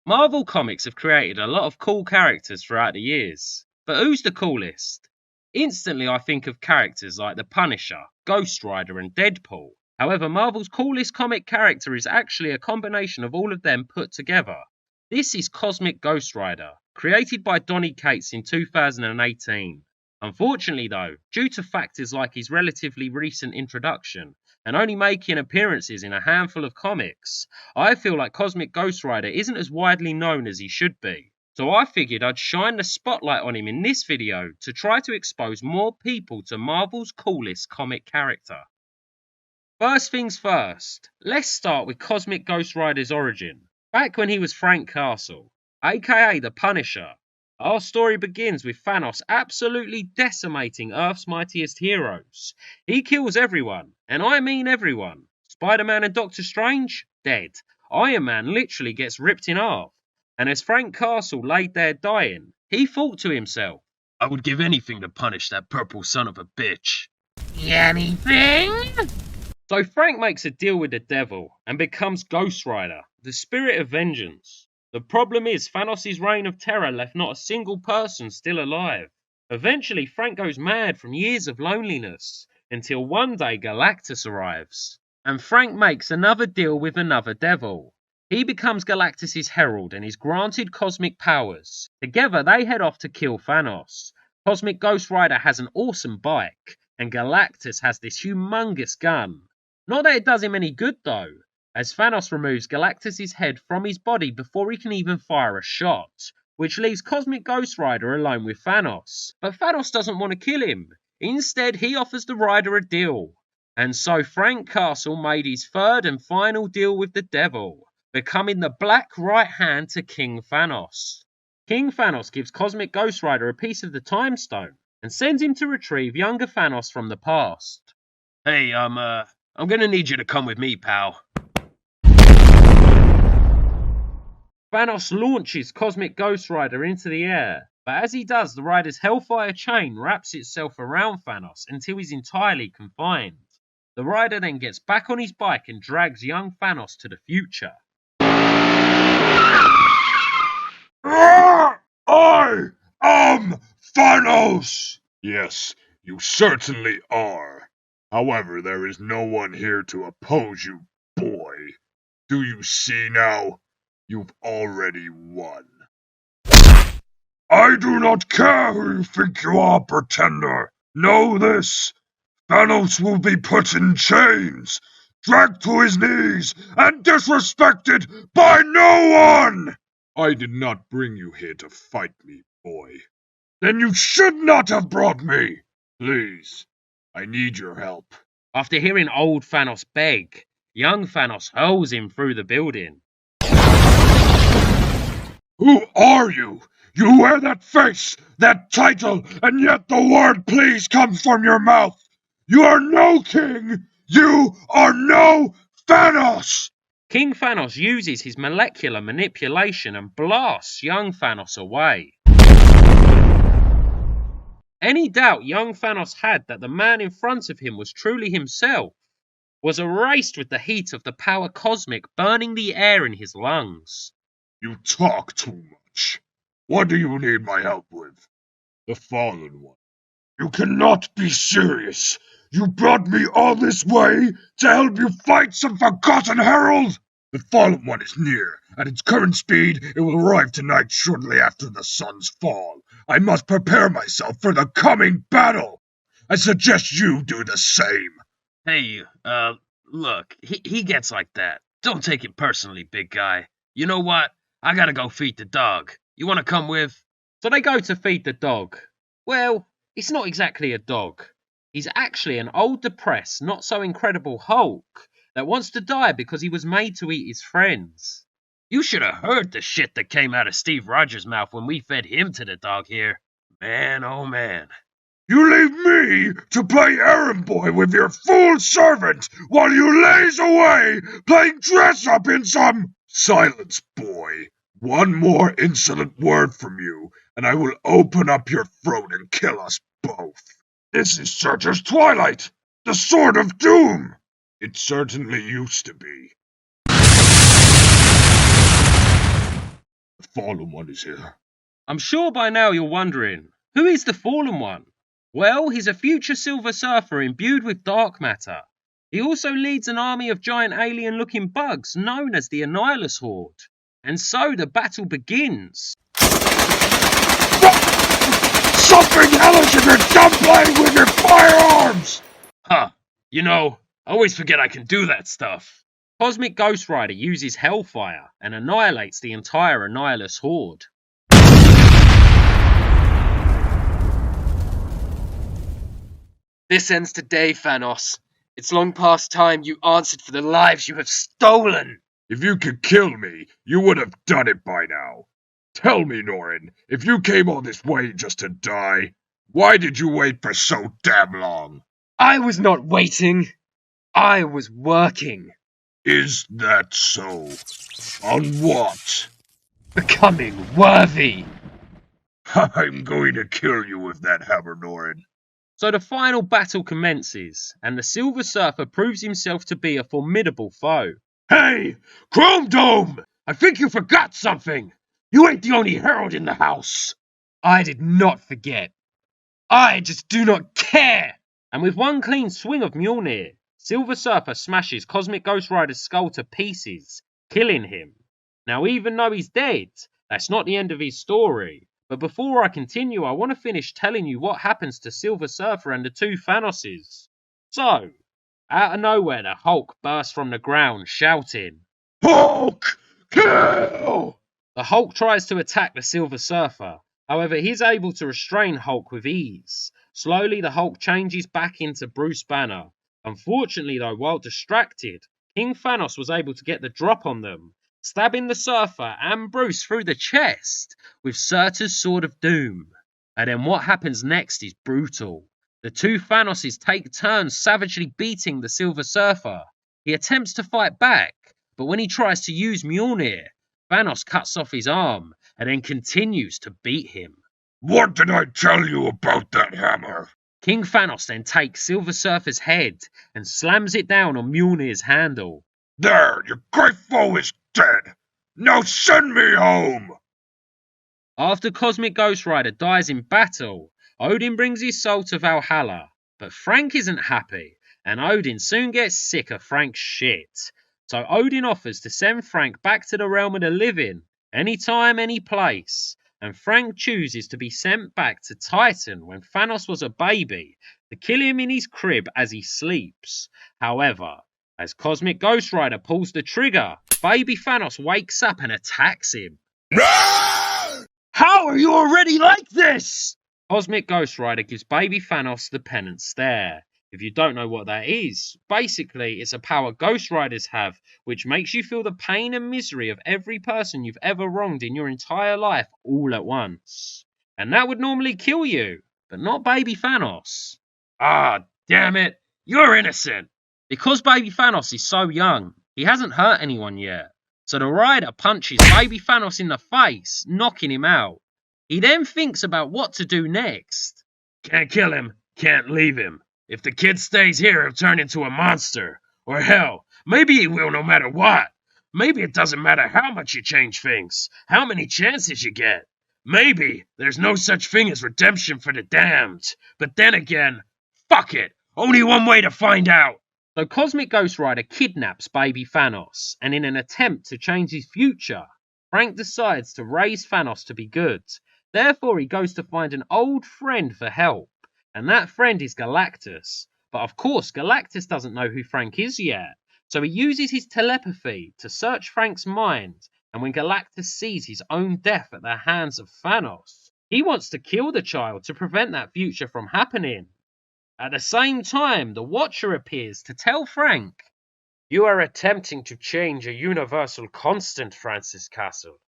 Marvel Comics have created a lot of cool characters throughout the years, but who's the coolest? Instantly I think of characters like the Punisher, Ghost Rider and Deadpool. However, Marvel's coolest comic character is actually a combination of all of them put together. This is Cosmic Ghost Rider, created by Donny Cates in 2018. Unfortunately though, due to factors like his relatively recent introduction, and only making appearances in a handful of comics, I feel like Cosmic Ghost Rider isn't as widely known as he should be. So I figured I'd shine the spotlight on him in this video to try to expose more people to Marvel's coolest comic character. First things first, let's start with Cosmic Ghost Rider's origin. Back when he was Frank Castle, aka the Punisher, our story begins with Thanos absolutely decimating Earth's mightiest heroes. He kills everyone, and I mean everyone. Spider-Man and Doctor Strange, dead. Iron Man literally gets ripped in half. And as Frank Castle laid there dying, he thought to himself, I would give anything to punish that purple son of a bitch. Anything? So Frank makes a deal with the devil and becomes Ghost Rider, the spirit of vengeance. The problem is Thanos' reign of terror left not a single person still alive. Eventually Frank goes mad from years of loneliness, until one day Galactus arrives. And Frank makes another deal with another devil. He becomes Galactus' herald and is granted cosmic powers. Together they head off to kill Thanos. Cosmic Ghost Rider has an awesome bike, and Galactus has this humongous gun. Not that it does him any good though, as Thanos removes Galactus' head from his body before he can even fire a shot, which leaves Cosmic Ghost Rider alone with Thanos. But Thanos doesn't want to kill him. Instead, he offers the Rider a deal. And so Frank Castle made his third and final deal with the devil, becoming the black right hand to King Thanos. King Thanos gives Cosmic Ghost Rider a piece of the Time Stone and sends him to retrieve younger Thanos from the past. Hey, I'm gonna need you to come with me, pal. Thanos launches Cosmic Ghost Rider into the air, but as he does, the rider's Hellfire chain wraps itself around Thanos until he's entirely confined. The rider then gets back on his bike and drags young Thanos to the future. I am Thanos! Yes, you certainly are. However, there is no one here to oppose you, boy. Do you see now? You've already won. I do not care who you think you are, pretender. Know this. Thanos will be put in chains, dragged to his knees, and disrespected by no one! I did not bring you here to fight me, boy. Then you should not have brought me! Please, I need your help. After hearing old Thanos beg, young Thanos hurls him through the building. Who are you? You wear that face, that title, and yet the word please comes from your mouth. You are no king! You are no Thanos! King Thanos uses his molecular manipulation and blasts young Thanos away. Any doubt young Thanos had that the man in front of him was truly himself was erased with the heat of the power cosmic burning the air in his lungs. You talk too much. What do you need my help with? The Fallen One. You cannot be serious. You brought me all this way to help you fight some forgotten herald? The Fallen One is near. At its current speed, it will arrive tonight shortly after the sun's fall. I must prepare myself for the coming battle. I suggest you do the same. Hey, look, he gets like that. Don't take it personally, big guy. You know what? I gotta go feed the dog. You wanna come with? So they go to feed the dog. Well, it's not exactly a dog. He's actually an old, depressed, not so incredible Hulk that wants to die because he was made to eat his friends. You should have heard the shit that came out of Steve Rogers' mouth when we fed him to the dog here. Man, oh man. You leave me to play errand boy with your fool servant while you laze away playing dress-up in some... Silence, boy. One more insolent word from you, and I will open up your throat and kill us both. This is Surtur's Twilight, the Sword of Doom. It certainly used to be. Fallen One is here. I'm sure by now you're wondering, who is the Fallen One? Well, he's a future Silver Surfer imbued with dark matter. He also leads an army of giant alien-looking bugs known as the Annihilus Horde. And so the battle begins. Something hellish if you're done playing with your firearms! Huh, I always forget I can do that stuff. Cosmic Ghost Rider uses Hellfire and annihilates the entire Annihilus Horde. This ends today, Thanos. It's long past time you answered for the lives you have stolen. If you could kill me, you would have done it by now. Tell me, Norrin, if you came all this way just to die, why did you wait for so damn long? I was not waiting. I was working. Is that so? On what? Becoming worthy. I'm going to kill you with that hammer, Norrin. So the final battle commences, and the Silver Surfer proves himself to be a formidable foe. Hey, Chrome Dome! I think you forgot something. You ain't the only herald in the house. I did not forget. I just do not care. And with one clean swing of Mjolnir, Silver Surfer smashes Cosmic Ghost Rider's skull to pieces, killing him. Now, even though he's dead, that's not the end of his story. But before I continue, I want to finish telling you what happens to Silver Surfer and the two Thanoses. So, out of nowhere, the Hulk bursts from the ground, shouting, Hulk! Kill! The Hulk tries to attack the Silver Surfer. However, he's able to restrain Hulk with ease. Slowly, the Hulk changes back into Bruce Banner. Unfortunately, though, while distracted, King Thanos was able to get the drop on them, stabbing the Surfer and Bruce through the chest with Surtur's Sword of Doom. And then what happens next is brutal. The two Thanoses take turns savagely beating the Silver Surfer. He attempts to fight back, but when he tries to use Mjolnir, Thanos cuts off his arm and then continues to beat him. What did I tell you about that hammer? King Thanos then takes Silver Surfer's head and slams it down on Mjolnir's handle. There, your great foe is dead. Now send me home! After Cosmic Ghost Rider dies in battle, Odin brings his soul to Valhalla. But Frank isn't happy, and Odin soon gets sick of Frank's shit. So Odin offers to send Frank back to the realm of the living, anytime, any place. And Frank chooses to be sent back to Titan when Thanos was a baby, to kill him in his crib as he sleeps. However, as Cosmic Ghost Rider pulls the trigger, baby Thanos wakes up and attacks him. How are you already like this? Cosmic Ghost Rider gives baby Thanos the penance stare. If you don't know what that is, basically it's a power Ghost Riders have which makes you feel the pain and misery of every person you've ever wronged in your entire life all at once. And that would normally kill you, but not baby Thanos. Ah, damn it, you're innocent! Because baby Thanos is so young, he hasn't hurt anyone yet. So the Rider punches baby Thanos in the face, knocking him out. He then thinks about what to do next. Can't kill him, can't leave him. If the kid stays here, he'll turn into a monster. Or hell, maybe he will no matter what. Maybe it doesn't matter how much you change things, how many chances you get. Maybe there's no such thing as redemption for the damned. But then again, fuck it. Only one way to find out. So Cosmic Ghost Rider kidnaps baby Thanos, and in an attempt to change his future, Frank decides to raise Thanos to be good. Therefore, he goes to find an old friend for help. And that friend is Galactus. But of course, Galactus doesn't know who Frank is yet. So he uses his telepathy to search Frank's mind. And when Galactus sees his own death at the hands of Thanos, he wants to kill the child to prevent that future from happening. At the same time, the Watcher appears to tell Frank, "You are attempting to change a universal constant, Francis Castle.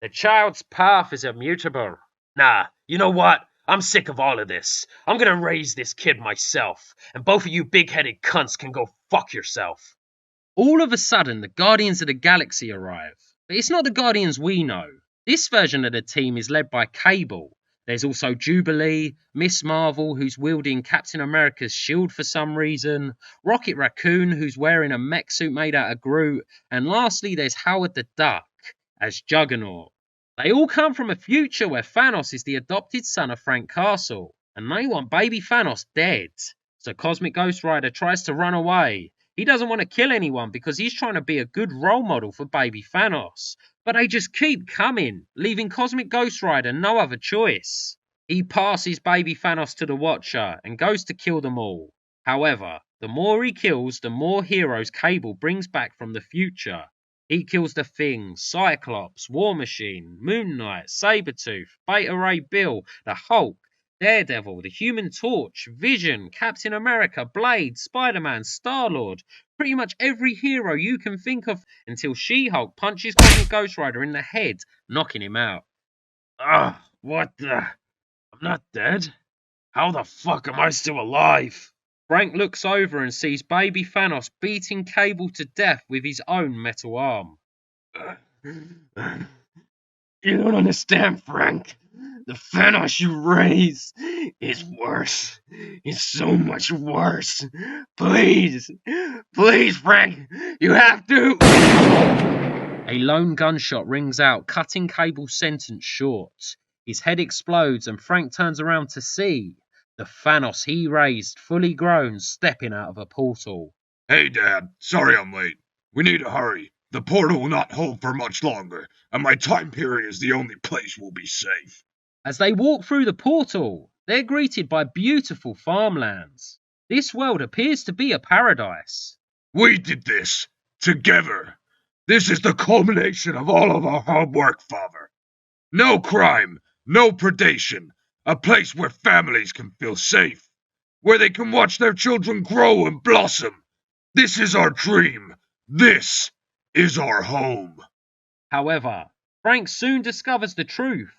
The child's path is immutable. Nah, you know what? I'm sick of all of this. I'm gonna raise this kid myself, and both of you big-headed cunts can go fuck yourself." All of a sudden, the Guardians of the Galaxy arrive. But it's not the Guardians we know. This version of the team is led by Cable. There's also Jubilee, Miss Marvel, who's wielding Captain America's shield for some reason, Rocket Raccoon, who's wearing a mech suit made out of Groot, and lastly, there's Howard the Duck as Juggernaut. They all come from a future where Thanos is the adopted son of Frank Castle, and they want baby Thanos dead. So Cosmic Ghost Rider tries to run away. He doesn't want to kill anyone because he's trying to be a good role model for baby Thanos. But they just keep coming, leaving Cosmic Ghost Rider no other choice. He passes baby Thanos to the Watcher and goes to kill them all. However, the more he kills, the more heroes Cable brings back from the future. He kills the Thing, Cyclops, War Machine, Moon Knight, Sabretooth, Beta Ray Bill, the Hulk, Daredevil, the Human Torch, Vision, Captain America, Blade, Spider-Man, Star-Lord, pretty much every hero you can think of, until She-Hulk punches Cosmic Ghost Rider in the head, knocking him out. Ah, what the? I'm not dead? How the fuck am I still alive? Frank looks over and sees baby Thanos beating Cable to death with his own metal arm. You don't understand, Frank. The Thanos you raise is worse. It's so much worse. Please, please, Frank, you have to. A lone gunshot rings out, cutting Cable's sentence short. His head explodes and Frank turns around to see the Thanos he raised, fully grown, stepping out of a portal. Hey, Dad. Sorry I'm late. We need to hurry. The portal will not hold for much longer, and my time period is the only place we'll be safe. As they walk through the portal, they're greeted by beautiful farmlands. This world appears to be a paradise. We did this together. This is the culmination of all of our hard work, Father. No crime, no predation. A place where families can feel safe, where they can watch their children grow and blossom. This is our dream. This is our home. However, Frank soon discovers the truth.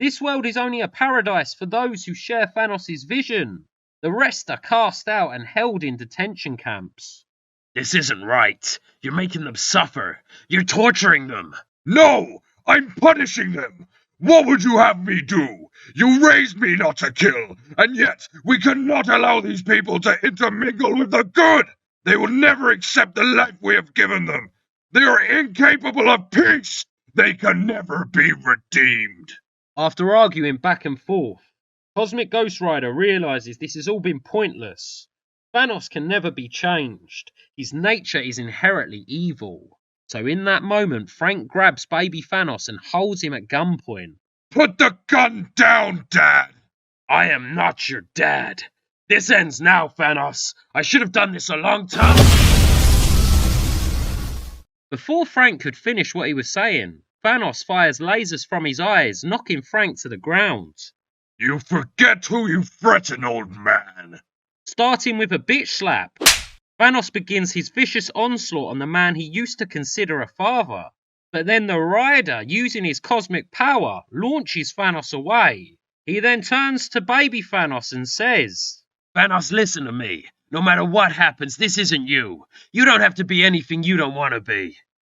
This world is only a paradise for those who share Thanos' vision. The rest are cast out and held in detention camps. This isn't right. You're making them suffer. You're torturing them. No! I'm punishing them! What would you have me do? You raised me not to kill, and yet we cannot allow these people to intermingle with the good. They will never accept the life we have given them. They are incapable of peace. They can never be redeemed. After arguing back and forth, Cosmic Ghost Rider realizes this has all been pointless. Thanos can never be changed. His nature is inherently evil. So in that moment, Frank grabs baby Thanos and holds him at gunpoint. Put the gun down, Dad! I am not your dad. This ends now, Thanos. I should have done this a long time. Before Frank could finish what he was saying, Thanos fires lasers from his eyes, knocking Frank to the ground. You forget who you threaten, old man. Starting with a bitch slap, Thanos begins his vicious onslaught on the man he used to consider a father. But then the Rider, using his cosmic power, launches Thanos away. He then turns to baby Thanos and says, Thanos, listen to me. No matter what happens, this isn't you. You don't have to be anything you don't want to be.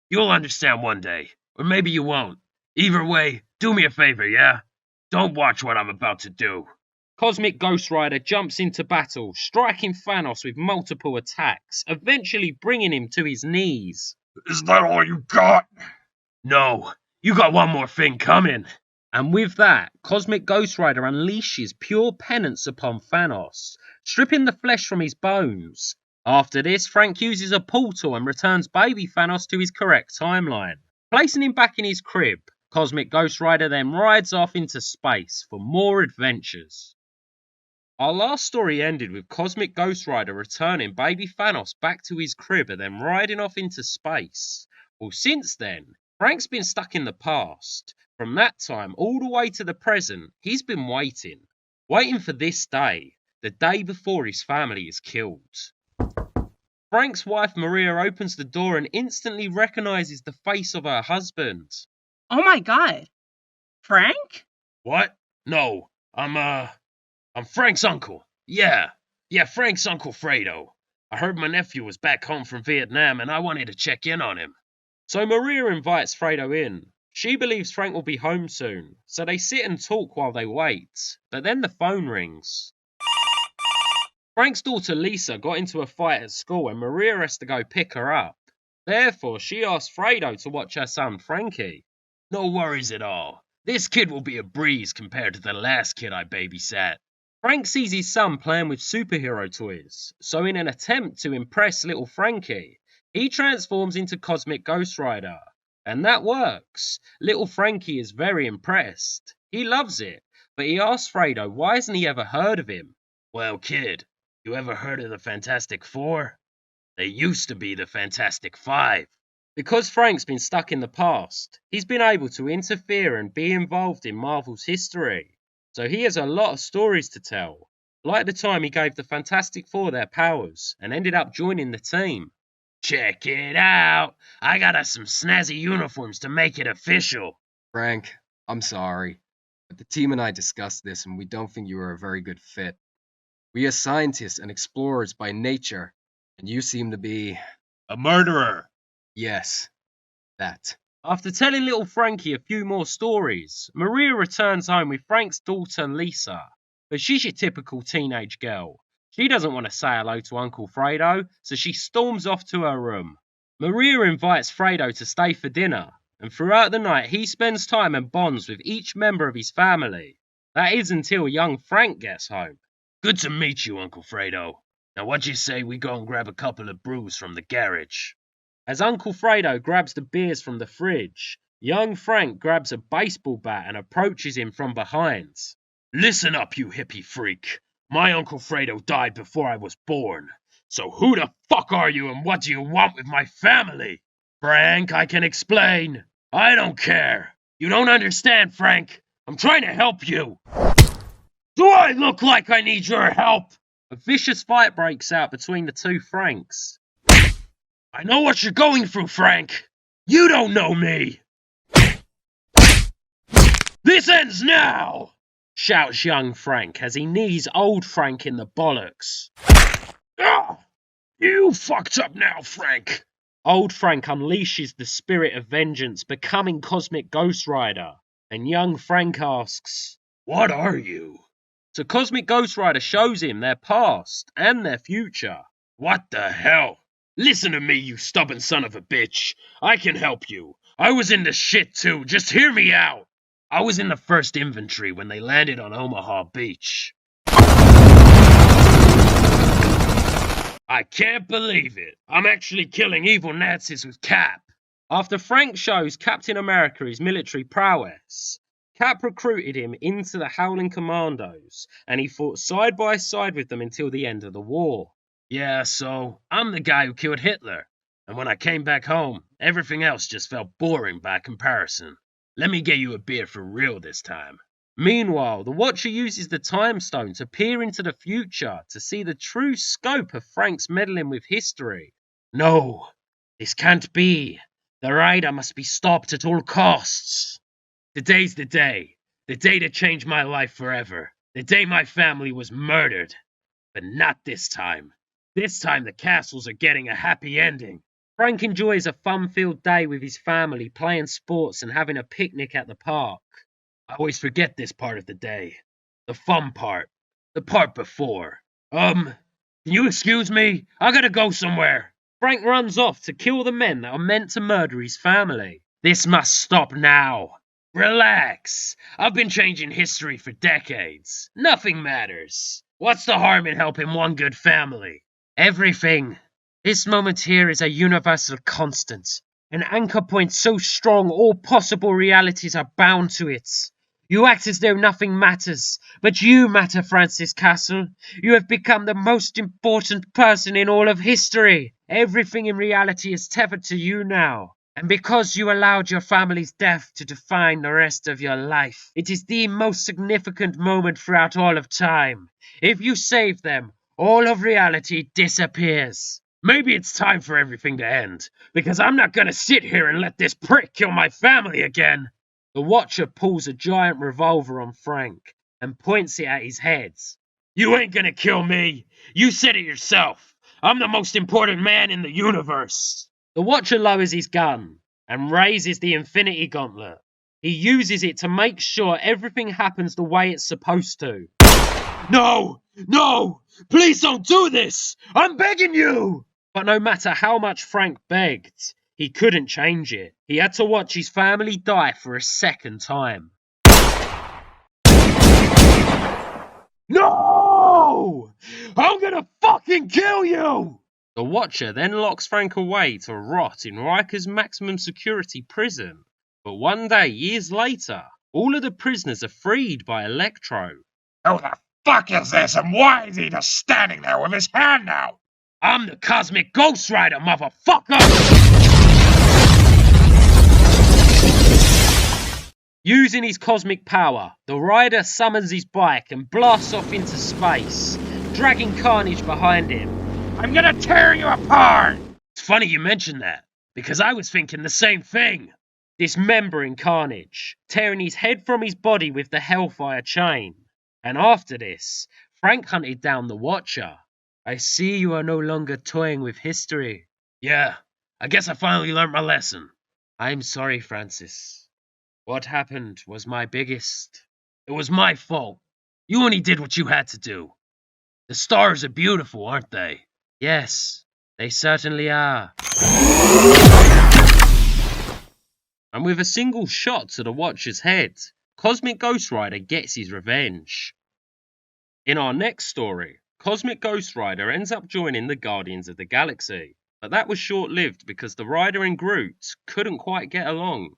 You'll understand one day. Or maybe you won't. Either way, do me a favor, yeah? Don't watch what I'm about to do. Cosmic Ghost Rider jumps into battle, striking Thanos with multiple attacks, eventually bringing him to his knees. Is that all you got? No, you got one more thing coming. And with that, Cosmic Ghost Rider unleashes pure penance upon Thanos, stripping the flesh from his bones. After this, Frank uses a portal and returns baby Thanos to his correct timeline. Placing him back in his crib, Cosmic Ghost Rider then rides off into space for more adventures. Our last story ended with Cosmic Ghost Rider returning baby Thanos back to his crib and then riding off into space. Well, since then, Frank's been stuck in the past. From that time all the way to the present, he's been waiting for this day, the day before his family is killed. Frank's wife Maria opens the door and instantly recognizes the face of her husband. Oh my god. Frank? What? No, I'm Frank's uncle. Yeah, Frank's Uncle Fredo. I heard my nephew was back home from Vietnam and I wanted to check in on him. So Maria invites Fredo in. She believes Frank will be home soon, so they sit and talk while they wait. But then the phone rings. Frank's daughter Lisa got into a fight at school and Maria has to go pick her up. Therefore, she asks Fredo to watch her son Frankie. No worries at all. This kid will be a breeze compared to the last kid I babysat. Frank sees his son playing with superhero toys, so in an attempt to impress little Frankie, he transforms into Cosmic Ghost Rider. And that works. Little Frankie is very impressed. He loves it, but he asks Fredo why hasn't he ever heard of him? Well, kid, you ever heard of the Fantastic Four? They used to be the Fantastic Five. Because Frank's been stuck in the past, he's been able to interfere and be involved in Marvel's history. So he has a lot of stories to tell, like the time he gave the Fantastic Four their powers and ended up joining the team. Check it out! I got us some snazzy uniforms to make it official. Frank, I'm sorry, but the team and I discussed this and we don't think you are a very good fit. We are scientists and explorers by nature, and you seem to be... A murderer! Yes, that. After telling little Frankie a few more stories, Maria returns home with Frank's daughter Lisa. But she's your typical teenage girl. She doesn't want to say hello to Uncle Fredo, so she storms off to her room. Maria invites Fredo to stay for dinner, and throughout the night he spends time and bonds with each member of his family. That is until young Frank gets home. Good to meet you, Uncle Fredo. Now what you say we go and grab a couple of brews from the garage? As Uncle Fredo grabs the beers from the fridge, young Frank grabs a baseball bat and approaches him from behind. Listen up, you hippie freak. My Uncle Fredo died before I was born. So who the fuck are you and what do you want with my family? Frank, I can explain. I don't care. You don't understand, Frank. I'm trying to help you. Do I look like I need your help? A vicious fight breaks out between the two Franks. I know what you're going through, Frank. You don't know me. This ends now, shouts young Frank as he knees old Frank in the bollocks. Ah, you fucked up now, Frank. Old Frank unleashes the spirit of vengeance, becoming Cosmic Ghost Rider, and young Frank asks, What are you? So Cosmic Ghost Rider shows him their past and their future. What the hell? Listen to me, you stubborn son of a bitch. I can help you. I was in the shit too, just hear me out. I was in the 1st Infantry when they landed on Omaha Beach. I can't believe it. I'm actually killing evil Nazis with Cap. After Frank shows Captain America his military prowess, Cap recruited him into the Howling Commandos, and he fought side by side with them until the end of the war. Yeah, so I'm the guy who killed Hitler, and when I came back home, everything else just felt boring by comparison. Let me get you a beer for real this time. Meanwhile, the Watcher uses the Time Stone to peer into the future to see the true scope of Frank's meddling with history. No, this can't be. The Rider must be stopped at all costs. Today's the day that changed my life forever. The day my family was murdered. But not this time. This time the castles are getting a happy ending. Frank enjoys a fun-filled day with his family, playing sports and having a picnic at the park. I always forget this part of the day. The fun part. The part before. Can you excuse me? I gotta go somewhere. Frank runs off to kill the men that are meant to murder his family. This must stop now. Relax. I've been changing history for decades. Nothing matters. What's the harm in helping one good family? Everything. This moment here is a universal constant. An anchor point so strong all possible realities are bound to it. You act as though nothing matters, but you matter, Francis Castle. You have become the most important person in all of history. Everything in reality is tethered to you now. And because you allowed your family's death to define the rest of your life, it is the most significant moment throughout all of time. If you save them, all of reality disappears. Maybe it's time for everything to end, because I'm not gonna sit here and let this prick kill my family again. The Watcher pulls a giant revolver on Frank and points it at his head. You ain't gonna kill me. You said it yourself. I'm the most important man in the universe. The Watcher lowers his gun and raises the Infinity Gauntlet. He uses it to make sure everything happens the way it's supposed to. No! No! Please don't do this! I'm begging you! But no matter how much Frank begged, He couldn't change it. He had to watch his family die for a second time. No! I'm gonna fucking kill you! The Watcher then locks Frank away to rot in Riker's maximum security prison. But one day, years later, all of the prisoners are freed by Electro. Who the fuck is this, and why is he just standing there with his hand out? I'm the Cosmic Ghost Rider, motherfucker! Using his cosmic power, the Rider summons his bike and blasts off into space, dragging Carnage behind him. I'm gonna tear you apart! It's funny you mentioned that, because I was thinking the same thing. Dismembering Carnage, tearing his head from his body with the Hellfire chain. And after this, Frank hunted down the Watcher. I see you are no longer toying with history. Yeah, I guess I finally learned my lesson. I'm sorry, Francis. What happened was my biggest. It was my fault. You only did what you had to do. The stars are beautiful, aren't they? Yes, they certainly are. And with a single shot to the Watcher's head, Cosmic Ghost Rider gets his revenge. In our next story, Cosmic Ghost Rider ends up joining the Guardians of the Galaxy, but that was short-lived because the Rider and Groot couldn't quite get along.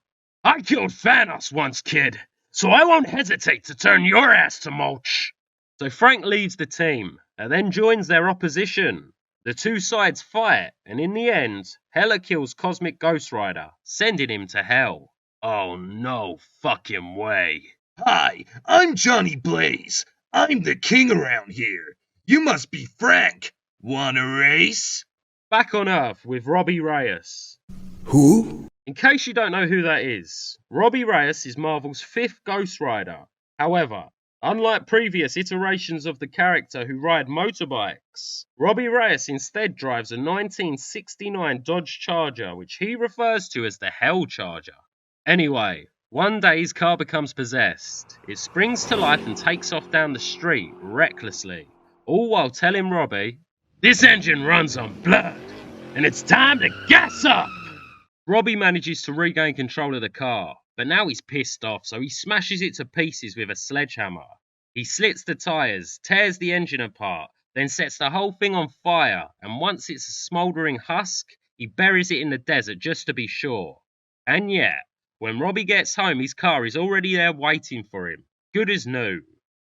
I killed Thanos once, kid, so I won't hesitate to turn your ass to mulch. So Frank leaves the team, and then joins their opposition. The two sides fight, and in the end, Hela kills Cosmic Ghost Rider, sending him to hell. Oh, no fucking way. Hi, I'm Johnny Blaze. I'm the king around here. You must be Frank. Want a race? Back on Earth with Robbie Reyes. Who? In case you don't know who that is, Robbie Reyes is Marvel's 5th Ghost Rider. However, unlike previous iterations of the character who ride motorbikes, Robbie Reyes instead drives a 1969 Dodge Charger, which he refers to as the Hell Charger. Anyway, one day his car becomes possessed. It springs to life and takes off down the street recklessly, all while telling Robbie, "This engine runs on blood, and it's time to gas up!" Robbie manages to regain control of the car, but now he's pissed off, so he smashes it to pieces with a sledgehammer. He slits the tyres, tears the engine apart, then sets the whole thing on fire, and once it's a smouldering husk, he buries it in the desert just to be sure. And yet, when Robbie gets home, his car is already there waiting for him, good as new.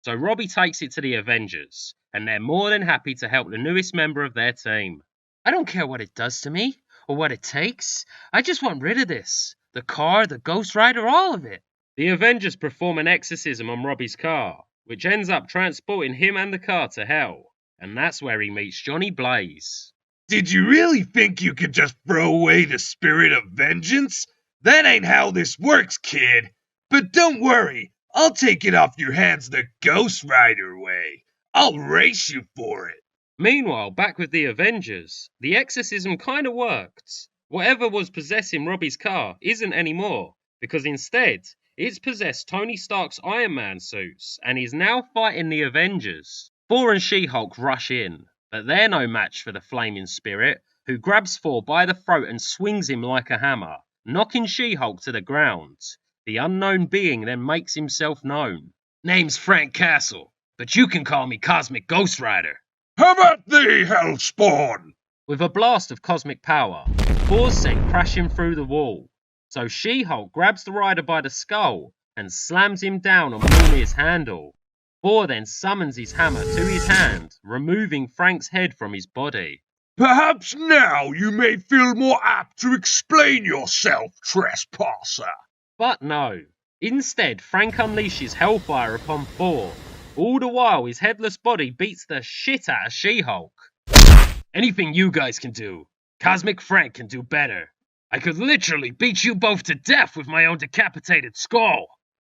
So Robbie takes it to the Avengers, and they're more than happy to help the newest member of their team. I don't care what it does to me, or what it takes. I just want rid of this. The car, the Ghost Rider, all of it. The Avengers perform an exorcism on Robbie's car, which ends up transporting him and the car to hell. And that's where he meets Johnny Blaze. Did you really think you could just throw away the spirit of vengeance? That ain't how this works, kid. But don't worry, I'll take it off your hands the Ghost Rider way. I'll race you for it. Meanwhile, back with the Avengers, the exorcism kinda worked. Whatever was possessing Robbie's car isn't anymore, because instead, it's possessed Tony Stark's Iron Man suits, and he's now fighting the Avengers. Thor and She-Hulk rush in, but they're no match for the Flaming Spirit, who grabs Thor by the throat and swings him like a hammer, knocking She-Hulk to the ground. The unknown being then makes himself known. Name's Frank Castle, but you can call me Cosmic Ghost Rider. How about thee, Hellspawn? With a blast of cosmic power, Thor's sent crashing through the wall. So She-Hulk grabs the Rider by the skull and slams him down on Mjolnir's handle. Thor then summons his hammer to his hand, removing Frank's head from his body. Perhaps now you may feel more apt to explain yourself, trespasser. But no. Instead, Frank unleashes Hellfire upon Thor. All the while, his headless body beats the shit out of She-Hulk. Anything you guys can do, Cosmic Frank can do better. I could literally beat you both to death with my own decapitated skull.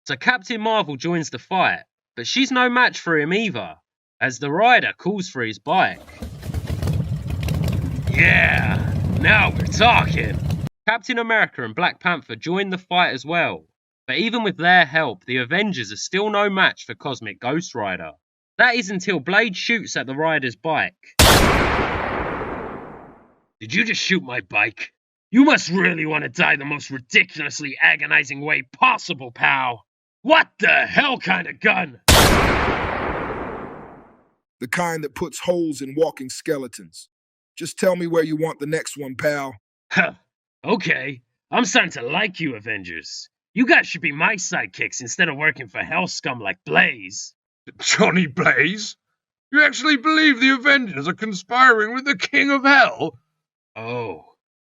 So Captain Marvel joins the fight, but she's no match for him either, as the Rider calls for his bike. Yeah, now we're talking. Captain America and Black Panther join the fight as well. But even with their help, the Avengers are still no match for Cosmic Ghost Rider. That is until Blade shoots at the Rider's bike. Did you just shoot my bike? You must really want to die the most ridiculously agonizing way possible, pal. What the hell kind of gun? The kind that puts holes in walking skeletons. Just tell me where you want the next one, pal. Huh. Okay. I'm starting to like you, Avengers. You guys should be my sidekicks instead of working for hell scum like Blaze. Johnny Blaze? You actually believe the Avengers are conspiring with the King of Hell?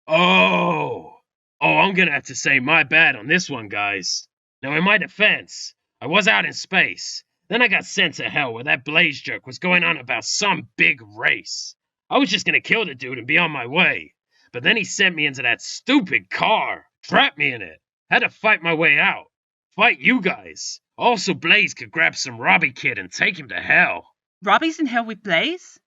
Oh, I'm gonna have to say my bad on this one, guys. Now, in my defense, I was out in space. Then I got sent to hell where that Blaze jerk was going on about some big race. I was just gonna kill the dude and be on my way. But then he sent me into that stupid car, trapped me in it. Had to fight my way out. Fight you guys. Also, Blaze could grab some Robbie kid and take him to hell. Robbie's in hell with Blaze?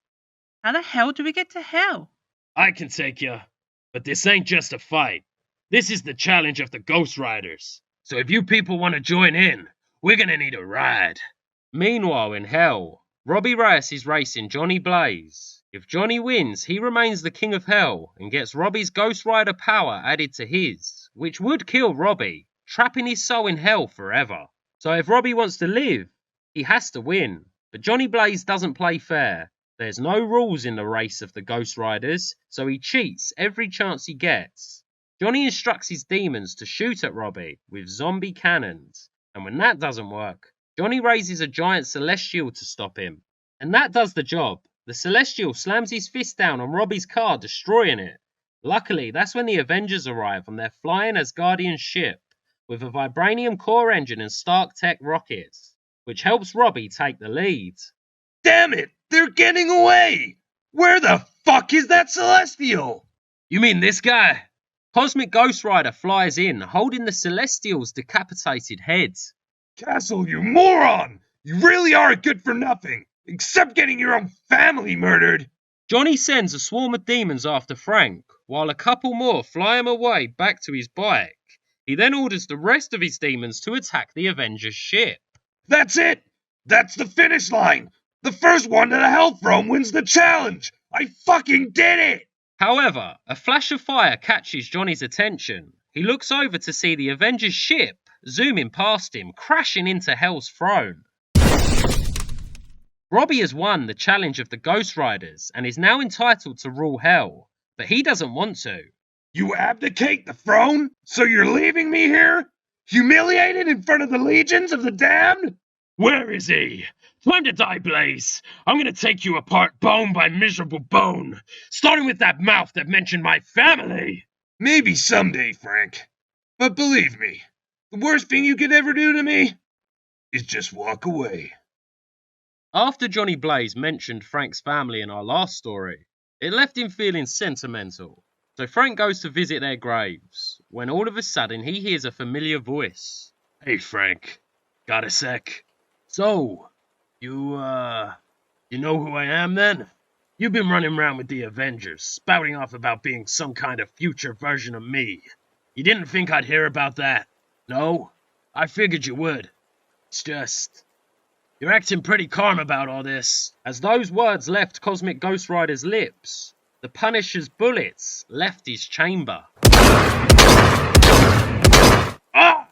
How the hell do we get to hell? I can take ya. But this ain't just a fight. This is the challenge of the Ghost Riders. So if you people want to join in, we're gonna need a ride. Meanwhile, in hell, Robbie Reyes is racing Johnny Blaze. If Johnny wins, he remains the King of Hell and gets Robbie's Ghost Rider power added to his, which would kill Robbie, trapping his soul in hell forever. So if Robbie wants to live, he has to win. But Johnny Blaze doesn't play fair. There's no rules in the race of the Ghost Riders, so he cheats every chance he gets. Johnny instructs his demons to shoot at Robbie with zombie cannons, and when that doesn't work, Johnny raises a giant Celestial to stop him. And that does the job. The Celestial slams his fist down on Robbie's car, destroying it. Luckily, that's when the Avengers arrive on their flying Asgardian ship, with a vibranium core engine and Stark Tech rockets, which helps Robbie take the lead. Damn it! They're getting away! Where the fuck is that Celestial? You mean this guy? Cosmic Ghost Rider flies in, holding the Celestial's decapitated head. Castle, you moron! You really are good for nothing, except getting your own family murdered! Johnny sends a swarm of demons after Frank, while a couple more fly him away back to his bike. He then orders the rest of his demons to attack the Avengers ship. That's it! That's the finish line! The first one to the Hellthrone wins the challenge! I fucking did it! However, a flash of fire catches Johnny's attention. He looks over to see the Avengers ship zooming past him, crashing into Hell's throne. Robbie has won the challenge of the Ghost Riders and is now entitled to rule Hell, but he doesn't want to. You abdicate the throne? So you're leaving me here? Humiliated in front of the legions of the damned? Where is he? Time to die, Blaze. I'm gonna take you apart bone by miserable bone, starting with that mouth that mentioned my family. Maybe someday, Frank. But believe me, the worst thing you could ever do to me is just walk away. After Johnny Blaze mentioned Frank's family in our last story, it left him feeling sentimental. So Frank goes to visit their graves, when all of a sudden he hears a familiar voice. Hey Frank, got a sec? So, you know who I am then? You've been running around with the Avengers, spouting off about being some kind of future version of me. You didn't think I'd hear about that? No? I figured you would. It's just... you're acting pretty calm about all this. As those words left Cosmic Ghost Rider's lips, the Punisher's bullets left his chamber. Ah!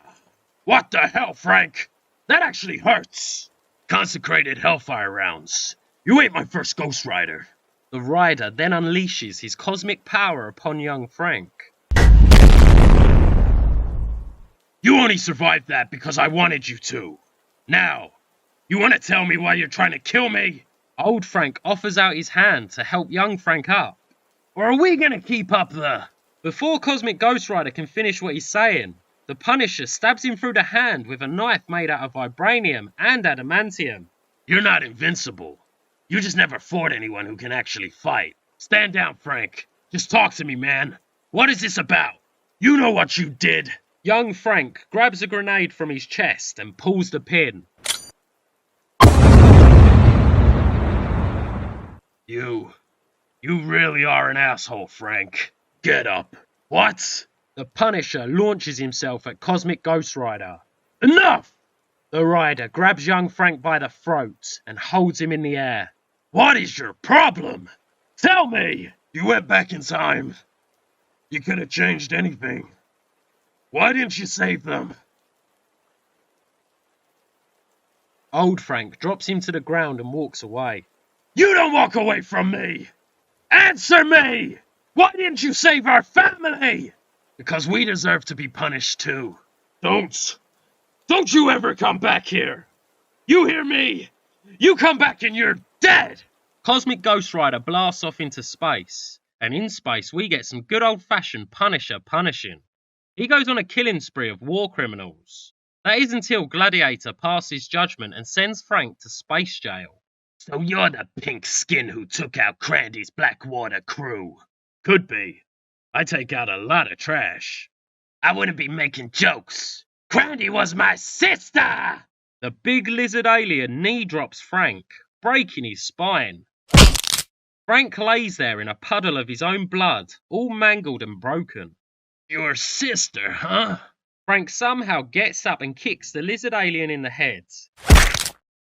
What the hell, Frank? That actually hurts. Consecrated Hellfire rounds. You ain't my first Ghost Rider. The Rider then unleashes his cosmic power upon young Frank. You only survived that because I wanted you to. Now, you want to tell me why you're trying to kill me? Old Frank offers out his hand to help young Frank up. Or are we going to keep up the... Before Cosmic Ghost Rider can finish what he's saying, the Punisher stabs him through the hand with a knife made out of vibranium and adamantium. You're not invincible. You just never fought anyone who can actually fight. Stand down, Frank. Just talk to me, man. What is this about? You know what you did. Young Frank grabs a grenade from his chest and pulls the pin. You really are an asshole, Frank. Get up. What? The Punisher launches himself at Cosmic Ghost Rider. Enough! The Rider grabs young Frank by the throat and holds him in the air. What is your problem? Tell me! You went back in time. You could have changed anything. Why didn't you save them? Old Frank drops him to the ground and walks away. You don't walk away from me! Answer me! Why didn't you save our family? Because we deserve to be punished too. Don't you ever come back here! You hear me? You come back and you're dead! Cosmic Ghost Rider blasts off into space, and in space we get some good old-fashioned Punisher punishing. He goes on a killing spree of war criminals. That is until Gladiator passes judgment and sends Frank to space jail. So you're the pink skin who took out Crandy's Blackwater crew? Could be. I take out a lot of trash. I wouldn't be making jokes. Crandy was my sister! The big lizard alien knee drops Frank, breaking his spine. Frank lays there in a puddle of his own blood, all mangled and broken. Your sister, huh? Frank somehow gets up and kicks the lizard alien in the head.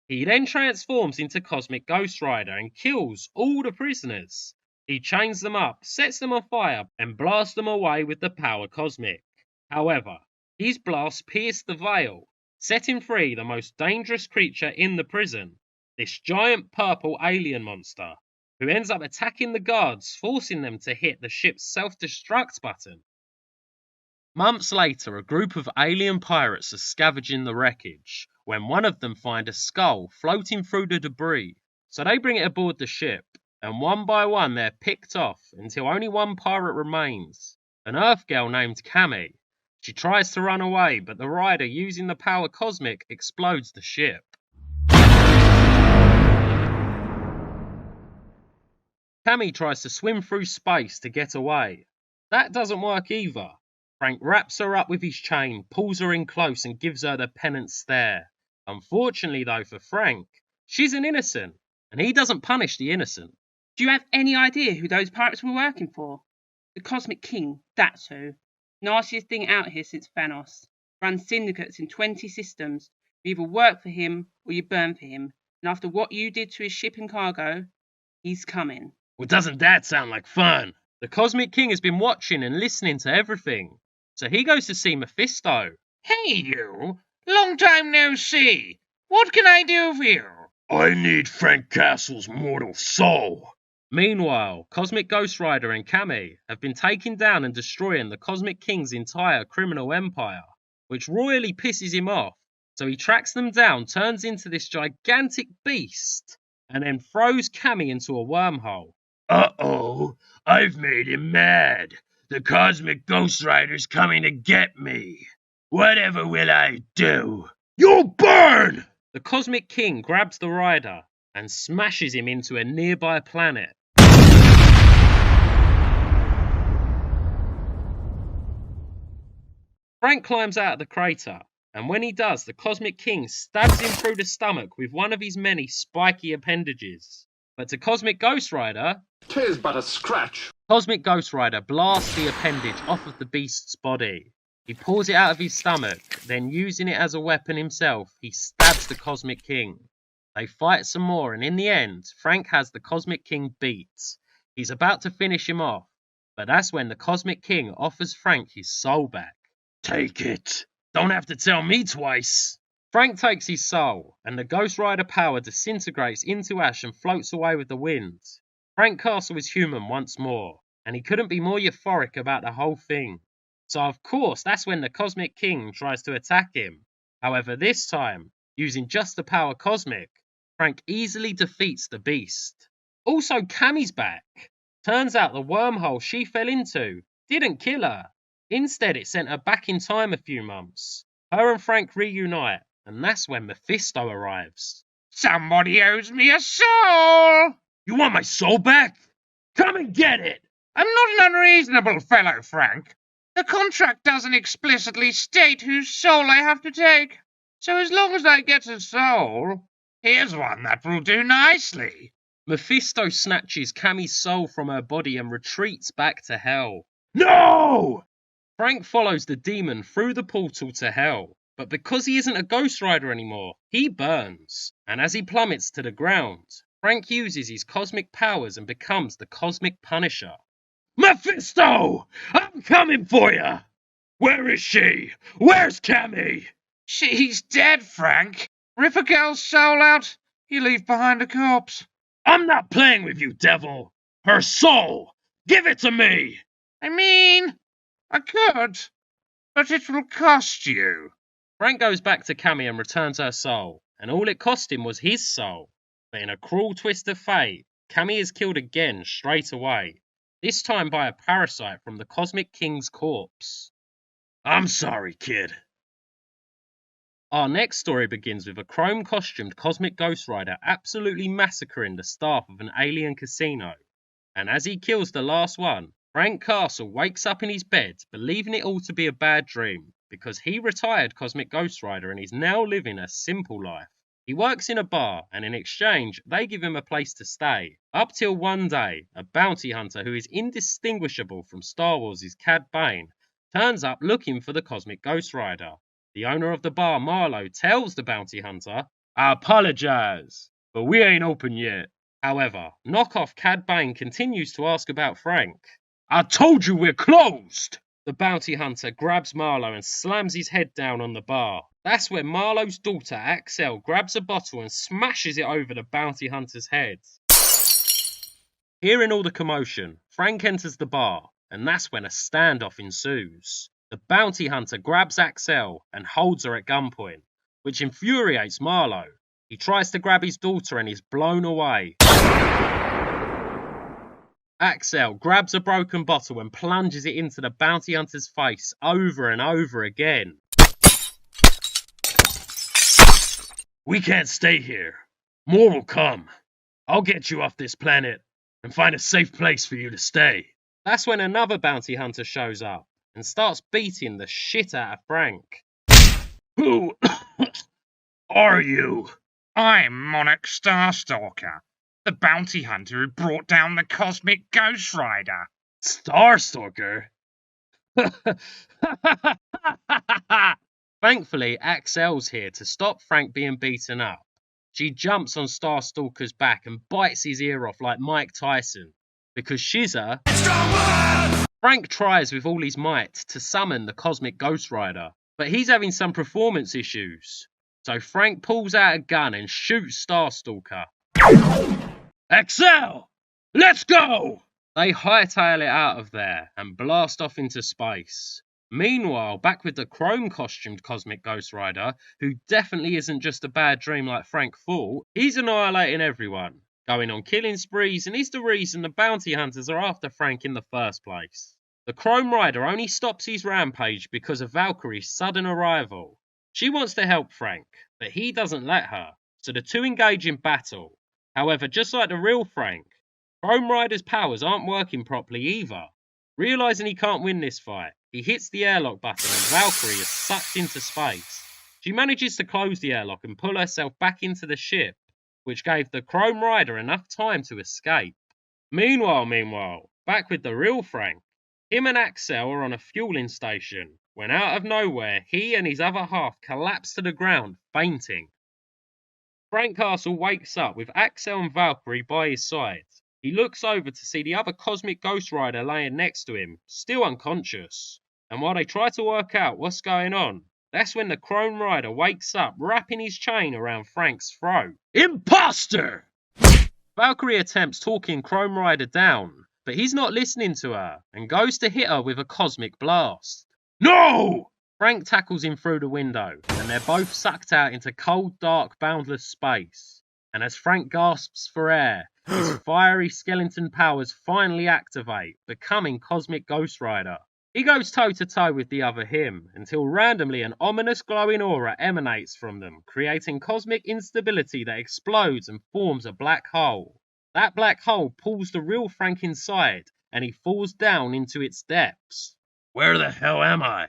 He then transforms into Cosmic Ghost Rider and kills all the prisoners. He chains them up, sets them on fire, and blasts them away with the power Cosmic. However, his blast pierced the veil, setting free the most dangerous creature in the prison, this giant purple alien monster, who ends up attacking the guards, forcing them to hit the ship's self-destruct button. Months later, a group of alien pirates are scavenging the wreckage, when one of them finds a skull floating through the debris. So they bring it aboard the ship, and one by one they're picked off until only one pirate remains, an Earth girl named Cammy. She tries to run away, but the rider, using the power Cosmic, explodes the ship. Cammy tries to swim through space to get away. That doesn't work either. Frank wraps her up with his chain, pulls her in close and gives her the penitent stare. Unfortunately though for Frank, she's an innocent, and he doesn't punish the innocent. Do you have any idea who those pirates were working for? The Cosmic King, that's who. Nastiest thing out here since Thanos. Runs syndicates in 20 systems. You either work for him or you burn for him. And after what you did to his ship and cargo, he's coming. Well, doesn't that sound like fun? The Cosmic King has been watching and listening to everything, so he goes to see Mephisto. Hey you! Long time no see. What can I do for you? I need Frank Castle's mortal soul. Meanwhile, Cosmic Ghost Rider and Cammy have been taking down and destroying the Cosmic King's entire criminal empire, which royally pisses him off. So he tracks them down, turns into this gigantic beast, and then throws Cammy into a wormhole. Uh-oh, I've made him mad. The Cosmic Ghost Rider's coming to get me. Whatever will I do? You'll burn! The Cosmic King grabs the rider and smashes him into a nearby planet. Frank climbs out of the crater, and when he does, the Cosmic King stabs him through the stomach with one of his many spiky appendages. But to Cosmic Ghost Rider, 'tis but a scratch. Cosmic Ghost Rider blasts the appendage off of the beast's body. He pulls it out of his stomach, then using it as a weapon himself, he stabs the Cosmic King. They fight some more, and in the end, Frank has the Cosmic King beat. He's about to finish him off, but that's when the Cosmic King offers Frank his soul back. Take it. Don't have to tell me twice. Frank takes his soul, and the Ghost Rider power disintegrates into ash and floats away with the wind. Frank Castle is human once more, and he couldn't be more euphoric about the whole thing. So of course, that's when the Cosmic King tries to attack him. However, this time, using just the power Cosmic, Frank easily defeats the beast. Also, Cammy's back. Turns out the wormhole she fell into didn't kill her. Instead, it sent her back in time a few months. Her and Frank reunite, and that's when Mephisto arrives. Somebody owes me a soul! You want my soul back? Come and get it! I'm not an unreasonable fellow, Frank. The contract doesn't explicitly state whose soul I have to take. So as long as I get a soul, here's one that will do nicely. Mephisto snatches Cammy's soul from her body and retreats back to hell. No! Frank follows the demon through the portal to hell, but because he isn't a Ghost Rider anymore, he burns. And as he plummets to the ground, Frank uses his cosmic powers and becomes the Cosmic Punisher. Mephisto! I'm coming for you! Where is she? Where's Cammy? She's dead, Frank. Rip a girl's soul out, you leave behind a corpse. I'm not playing with you, devil! Her soul! Give it to me! I mean, I could, but it will cost you. Frank goes back to Cammy and returns her soul, and all it cost him was his soul. But in a cruel twist of fate, Cammy is killed again straight away, this time by a parasite from the Cosmic King's corpse. I'm sorry, kid. Our next story begins with a chrome-costumed Cosmic Ghost Rider absolutely massacring the staff of an alien casino. And as he kills the last one, Frank Castle wakes up in his bed, believing it all to be a bad dream, because he retired Cosmic Ghost Rider and is now living a simple life. He works in a bar, and in exchange, they give him a place to stay. Up till one day, a bounty hunter who is indistinguishable from Star Wars' Cad Bane turns up looking for the Cosmic Ghost Rider. The owner of the bar, Marlowe, tells the bounty hunter, I apologize, but we ain't open yet. However, knockoff Cad Bane continues to ask about Frank. I told you we're closed! The bounty hunter grabs Marlowe and slams his head down on the bar. That's when Marlowe's daughter, Axel, grabs a bottle and smashes it over the bounty hunter's head. Hearing all the commotion, Frank enters the bar, and that's when a standoff ensues. The bounty hunter grabs Axel and holds her at gunpoint, which infuriates Marlowe. He tries to grab his daughter and is blown away. Axel grabs a broken bottle and plunges it into the bounty hunter's face over and over again. We can't stay here. More will come. I'll get you off this planet and find a safe place for you to stay. That's when another bounty hunter shows up and starts beating the shit out of Frank. Who are you? I'm Monarch Starstalker, the bounty hunter who brought down the Cosmic Ghost Rider. Starstalker? Thankfully, Axel's here to stop Frank being beaten up. She jumps on Starstalker's back and bites his ear off like Mike Tyson. Because she's a Frank tries with all his might to summon the Cosmic Ghost Rider, but he's having some performance issues. So Frank pulls out a gun and shoots Starstalker. Axel! Let's go! They hightail it out of there and blast off into space. Meanwhile, back with the chrome-costumed Cosmic Ghost Rider, who definitely isn't just a bad dream like Frank thought, he's annihilating everyone, going on killing sprees, and is the reason the bounty hunters are after Frank in the first place. The Chrome Rider only stops his rampage because of Valkyrie's sudden arrival. She wants to help Frank, but he doesn't let her, so the two engage in battle. However, just like the real Frank, Chrome Rider's powers aren't working properly either. Realising he can't win this fight, he hits the airlock button and Valkyrie is sucked into space. She manages to close the airlock and pull herself back into the ship, which gave the Chrome Rider enough time to escape. Meanwhile, back with the real Frank, him and Axel are on a fueling station, when out of nowhere he and his other half collapse to the ground, fainting. Frank Castle wakes up with Axel and Valkyrie by his side. He looks over to see the other Cosmic Ghost Rider laying next to him, still unconscious. And while they try to work out what's going on, that's when the Chrome Rider wakes up, wrapping his chain around Frank's throat. Imposter! Valkyrie attempts talking Chrome Rider down, but he's not listening to her, and goes to hit her with a cosmic blast. No! Frank tackles him through the window, and they're both sucked out into cold, dark, boundless space. And as Frank gasps for air, his fiery skeleton powers finally activate, becoming Cosmic Ghost Rider. He goes toe-to-toe with the other him, until randomly an ominous glowing aura emanates from them, creating cosmic instability that explodes and forms a black hole. That black hole pulls the real Frank inside, and he falls down into its depths. Where the hell am I?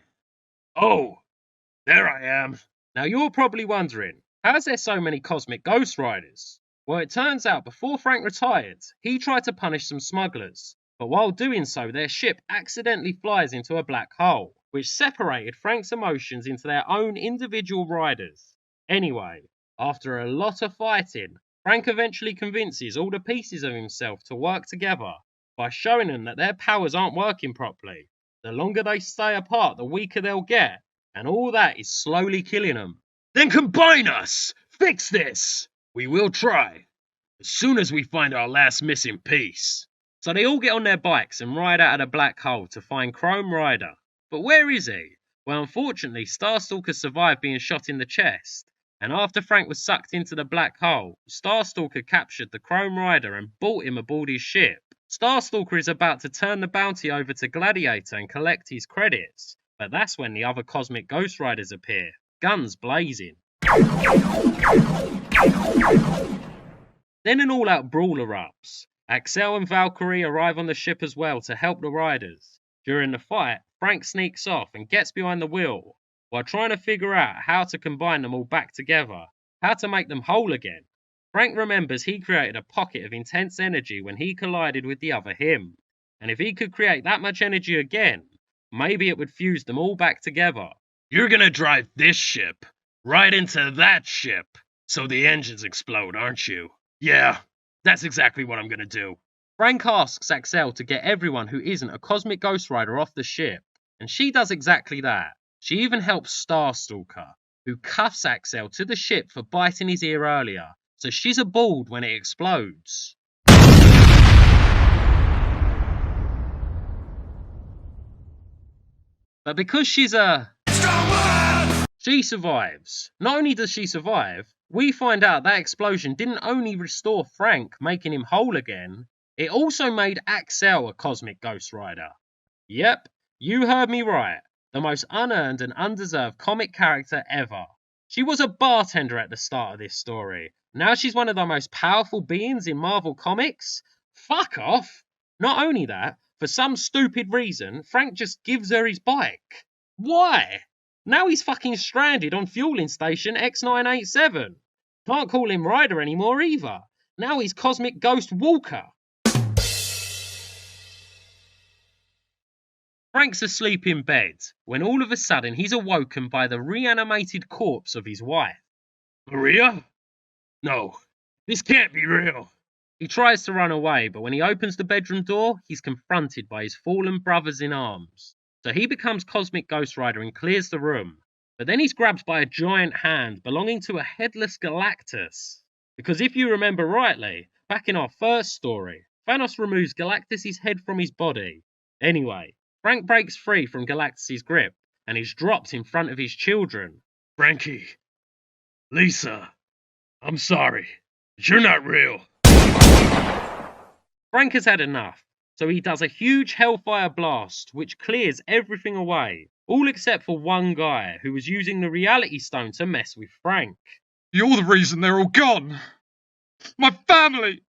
Oh, there I am. Now you're probably wondering, how is there so many Cosmic Ghost Riders? Well, it turns out before Frank retired, he tried to punish some smugglers, but while doing so, their ship accidentally flies into a black hole, which separated Frank's emotions into their own individual riders. Anyway, after a lot of fighting, Frank eventually convinces all the pieces of himself to work together, by showing them that their powers aren't working properly. The longer they stay apart, the weaker they'll get, and all that is slowly killing them. Then combine us! Fix this! We will try, as soon as we find our last missing piece. So they all get on their bikes and ride out of the black hole to find Chrome Rider. But where is he? Well, unfortunately, Starstalker survived being shot in the chest, and after Frank was sucked into the black hole, Starstalker captured the Chrome Rider and brought him aboard his ship. Starstalker is about to turn the bounty over to Gladiator and collect his credits, but that's when the other cosmic Ghost Riders appear, guns blazing. Then an all-out brawl erupts. Axel and Valkyrie arrive on the ship as well to help the riders. During the fight, Frank sneaks off and gets behind the wheel, while trying to figure out how to combine them all back together, how to make them whole again. Frank remembers he created a pocket of intense energy when he collided with the other him, and if he could create that much energy again, maybe it would fuse them all back together. You're gonna drive this ship right into that ship, so the engines explode, aren't you? Yeah, that's exactly what I'm gonna do. Frank asks Axel to get everyone who isn't a cosmic Ghost Rider off the ship, and she does exactly that. She even helps Starstalker, who cuffs Axel to the ship for biting his ear earlier, so she's aboard when it explodes. But because she's she survives. Not only does she survive, we find out that explosion didn't only restore Frank, making him whole again, it also made Axel a cosmic Ghost Rider. Yep, you heard me right. The most unearned and undeserved comic character ever. She was a bartender at the start of this story. Now she's one of the most powerful beings in Marvel Comics? Fuck off! Not only that, for some stupid reason, Frank just gives her his bike. Why? Now he's fucking stranded on fueling station X987. Can't call him Ryder anymore either. Now he's Cosmic Ghost Walker. Frank's asleep in bed, when all of a sudden he's awoken by the reanimated corpse of his wife. Maria? No, this can't be real. He tries to run away, but when he opens the bedroom door, he's confronted by his fallen brothers in arms. So he becomes Cosmic Ghost Rider and clears the room. But then he's grabbed by a giant hand belonging to a headless Galactus. Because if you remember rightly, back in our first story, Thanos removes Galactus' head from his body. Anyway, Frank breaks free from Galactus' grip and is dropped in front of his children. Frankie, Lisa, I'm sorry, but you're not real. Frank has had enough, so he does a huge hellfire blast which clears everything away, all except for one guy who was using the reality stone to mess with Frank. You're the reason they're all gone. My family,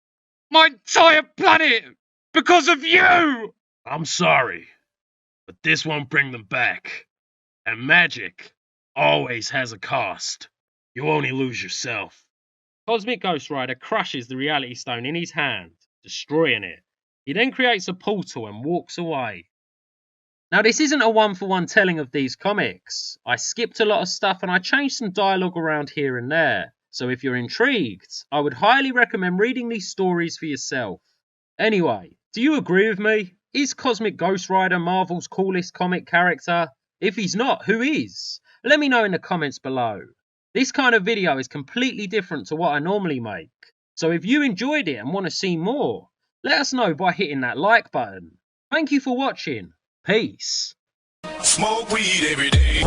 my entire planet, because of you! I'm sorry, but this won't bring them back. And magic always has a cost. You only lose yourself. Cosmic Ghost Rider crushes the reality stone in his hand, destroying it. He then creates a portal and walks away. Now this isn't a one-for-one telling of these comics. I skipped a lot of stuff and I changed some dialogue around here and there. So if you're intrigued, I would highly recommend reading these stories for yourself. Anyway, do you agree with me? Is Cosmic Ghost Rider Marvel's coolest comic character? If he's not, who is? Let me know in the comments below. This kind of video is completely different to what I normally make. So if you enjoyed it and want to see more, let us know by hitting that like button. Thank you for watching. Peace. Smoke weed every day.